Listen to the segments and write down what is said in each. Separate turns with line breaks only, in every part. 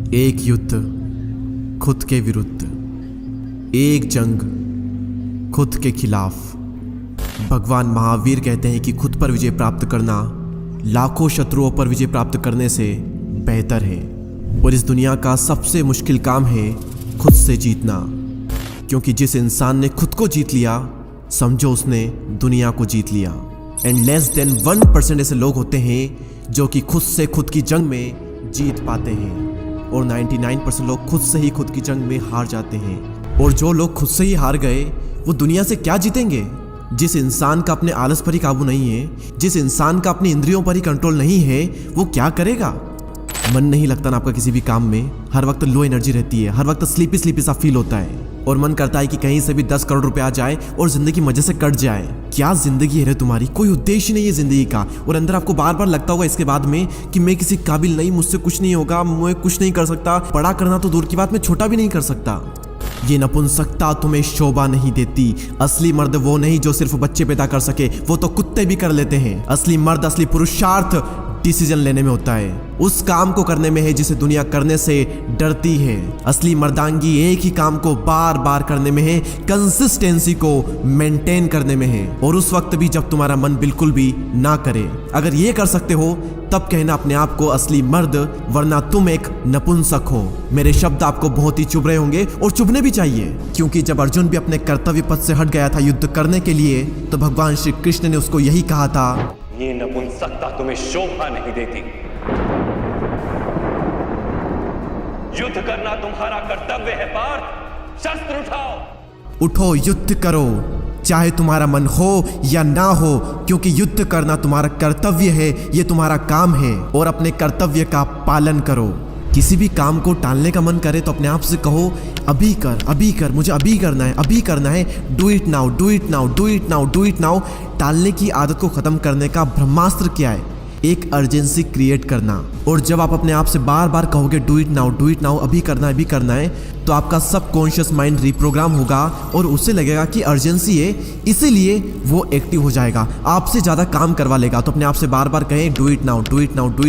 एक युद्ध खुद के विरुद्ध, एक जंग खुद के खिलाफ। भगवान महावीर कहते हैं कि खुद पर विजय प्राप्त करना लाखों शत्रुओं पर विजय प्राप्त करने से बेहतर है। और इस दुनिया का सबसे मुश्किल काम है खुद से जीतना, क्योंकि जिस इंसान ने खुद को जीत लिया समझो उसने दुनिया को जीत लिया। एंड लेस देन 1% ऐसे लोग होते हैं जो कि खुद से खुद की जंग में जीत पाते हैं, और 99% लोग खुद से ही खुद की जंग में हार जाते हैं। और जो लोग खुद से ही हार गए वो दुनिया से क्या जीतेंगे? जिस इंसान का अपने आलस पर ही काबू नहीं है, जिस इंसान का अपनी इंद्रियों पर ही कंट्रोल नहीं है, वो क्या करेगा? मन नहीं लगता ना आपका किसी भी काम में, हर वक्त लो एनर्जी रहती है, हर वक्त स्लीपी स्लीपी सा फील होता है, और मन करता है कि कहीं से भी 10 करोड़ रुपए आ जाए और जिंदगी मजे से कट जाए। क्या जिंदगी है रे तुम्हारी? कोई उद्देश्य नहीं है जिंदगी का, और अंदर आपको बार बार लगता होगा इसके बाद में कि मैं किसी काबिल नहीं, मुझसे कुछ नहीं होगा, मैं कुछ नहीं कर सकता। बड़ा करना तो दूर की बात, मैं छोटा भी नहीं कर सकता। ये नपुंसकता तुम्हें शोभा नहीं देती। असली मर्द वो नहीं जो सिर्फ बच्चे पैदा कर सके, वो तो कुत्ते भी कर लेते हैं। असली मर्द, असली पुरुषार्थ डिसीजन लेने में होता है, उस काम को करने में है जिसे दुनिया करने से डरती है। असली मर्दांगी एक ही काम को बार बार करने में है, कंसिस्टेंसी को मेंटेन करने में है, और उस वक्त भी जब तुम्हारा मन बिल्कुल भी ना करे। अगर ये कर सकते हो तब कहना अपने आप को असली मर्द, वरना तुम एक नपुंसक हो। मेरे शब्द आपको बहुत ही चुभ रहे होंगे, और चुभने भी चाहिए, क्योंकि जब अर्जुन भी अपने कर्तव्य पथ से हट गया था युद्ध करने के लिए, तो भगवान श्री कृष्ण ने उसको यही कहा था,
ये नपुंसकता तुम्हें शोभा नहीं देती। युद्ध करना तुम्हारा कर्तव्य है पार्थ, शस्त्र उठाओ।
उठो, युद्ध करो, चाहे तुम्हारा मन हो या ना हो, क्योंकि युद्ध करना तुम्हारा कर्तव्य है, ये तुम्हारा काम है, और अपने कर्तव्य का पालन करो। किसी भी काम को टालने का मन करे तो अपने आप से कहो, अभी कर, मुझे अभी करना है, do it now, do it now, do it now, do it now. टालने की आदत को खत्म करने का ब्रह्मास्त्र क्या है? एक अर्जेंसी क्रिएट करना। और जब आप अपने आप से बार बार कहोगे डू इट नाउ, अभी करना है, तो आपका सबकॉन्शियस माइंड रिप्रोग्राम होगा और उसे लगेगा कि अर्जेंसी है, इसीलिए वो एक्टिव हो जाएगा, आपसे ज़्यादा काम करवा लेगा। तो अपने आप से बार बार कहें डू इट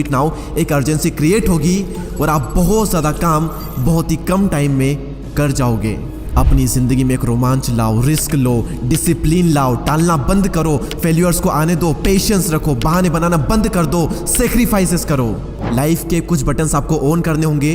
नाउ, एक अर्जेंसी क्रिएट होगी और आप बहुत ज़्यादा काम बहुत ही कम टाइम में कर जाओगे। अपनी जिंदगी में एक रोमांच लाओ, रिस्क लो, डिसिप्लिन लाओ, टालना बंद करो, फेल्यूर्स को आने दो, पेशेंस रखो, बहाने बनाना बंद कर दो, सेक्रीफाइसेस करो। लाइफ के कुछ बटन्स आपको ऑन करने होंगे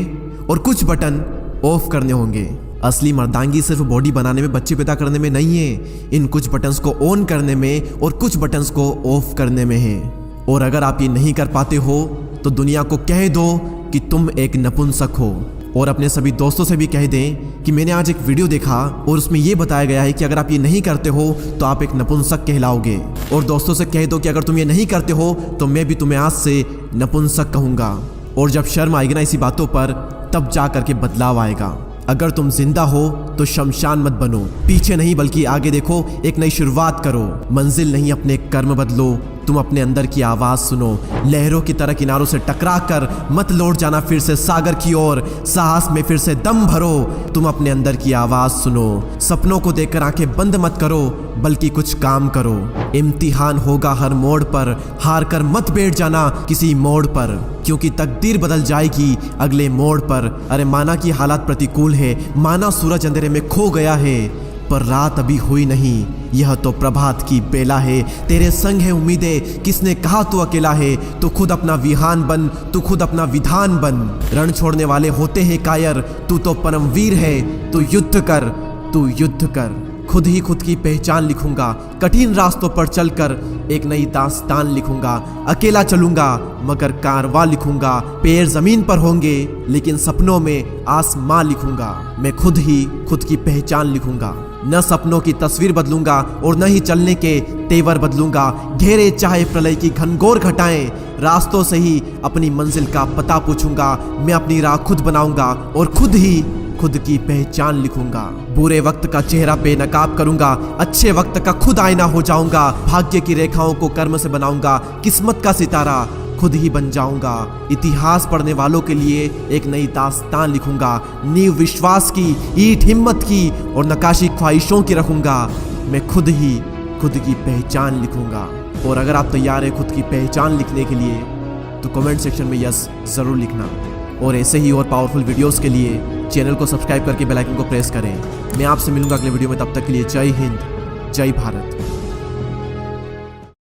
और कुछ बटन ऑफ करने होंगे। असली मर्दांगी सिर्फ बॉडी बनाने में, बच्चे पैदा करने में नहीं है, इन कुछ बटन्स को ऑन करने में और कुछ बटन्स को ऑफ करने में है। और अगर आप ये नहीं कर पाते हो तो दुनिया को कह दो कि तुम एक नपुंसक हो, और अपने सभी दोस्तों से भी कह दें कि मैंने आज एक वीडियो देखा और उसमें यह बताया गया है कि अगर आप ये नहीं करते हो तो आप एक नपुंसक कहलाओगे। और दोस्तों से कह दो कि अगर तुम ये नहीं करते हो तो मैं भी तुम्हें आज से नपुंसक कहूँगा। और जब शर्म आएगी ना इसी बातों पर, तब जा करके बदलाव आएगा। अगर तुम जिंदा हो तो शमशान मत बनो, पीछे नहीं बल्कि आगे देखो, एक नई शुरुआत करो। मंजिल नहीं, अपने कर्म बदलो। तुम अपने अंदर की आवाज सुनो, लहरों की तरह किनारों से टकरा कर मत लौट जाना फिर से सागर की ओर। साहस में फिर से दम भरो, तुम अपने अंदर की आवाज सुनो। सपनों को देखकर आंखें बंद मत करो, बल्कि कुछ काम करो। इम्तिहान होगा हर मोड़ पर, हार कर मत बैठ जाना किसी मोड़ पर, क्योंकि तकदीर बदल जाएगी अगले मोड़ पर। अरे माना कि हालात प्रतिकूल है, माना सूरज अंधेरे में खो गया है, पर रात अभी हुई नहीं, यह तो प्रभात की बेला है। तेरे संग है उम्मीदें, किसने कहा तू अकेला है? तू खुद अपना विहान बन, तू खुद अपना विधान बन। रण छोड़ने वाले होते हैं कायर, तू तो परमवीर है, तू युद्ध कर। खुद ही खुद की पहचान लिखूंगा, कठिन रास्तों पर चलकर एक नई दास्तान लिखूंगा। अकेला चलूंगा मगर कारवां लिखूंगा, पैर जमीन पर होंगे लेकिन सपनों में आसमां लिखूंगा। मैं खुद ही खुद की पहचान लिखूंगा, न सपनों की तस्वीर बदलूंगा और न ही चलने के तेवर बदलूंगा। घेरे चाहे प्रलय की घनघोर घटाएं, रास्तों से ही अपनी मंजिल का पता पूछूंगा। मैं अपनी राह खुद बनाऊंगा और खुद ही खुद की पहचान लिखूंगा। बुरे वक्त का चेहरा पे नकाब करूंगा, अच्छे वक्त का खुद आईना हो जाऊंगा। भाग्य की रेखाओं को कर्म से बनाऊंगा, किस्मत का सितारा खुद ही बन जाऊंगा। इतिहास पढ़ने वालों के लिए एक नई दास्तान लिखूंगा। नींव विश्वास की, ईंट हिम्मत की और नक्काशी ख्वाहिशों की रखूंगा। मैं खुद ही खुद की पहचान लिखूंगा। और अगर आप तैयार हैं खुद की पहचान लिखने के लिए तो कमेंट सेक्शन में यस जरूर लिखना। और ऐसे ही और पावरफुल वीडियोस के लिए चैनल को सब्सक्राइब करके बेल आइकन को प्रेस करें। मैं आपसे मिलूंगा अगले वीडियो में, तब तक के लिए जय हिंद, जय भारत।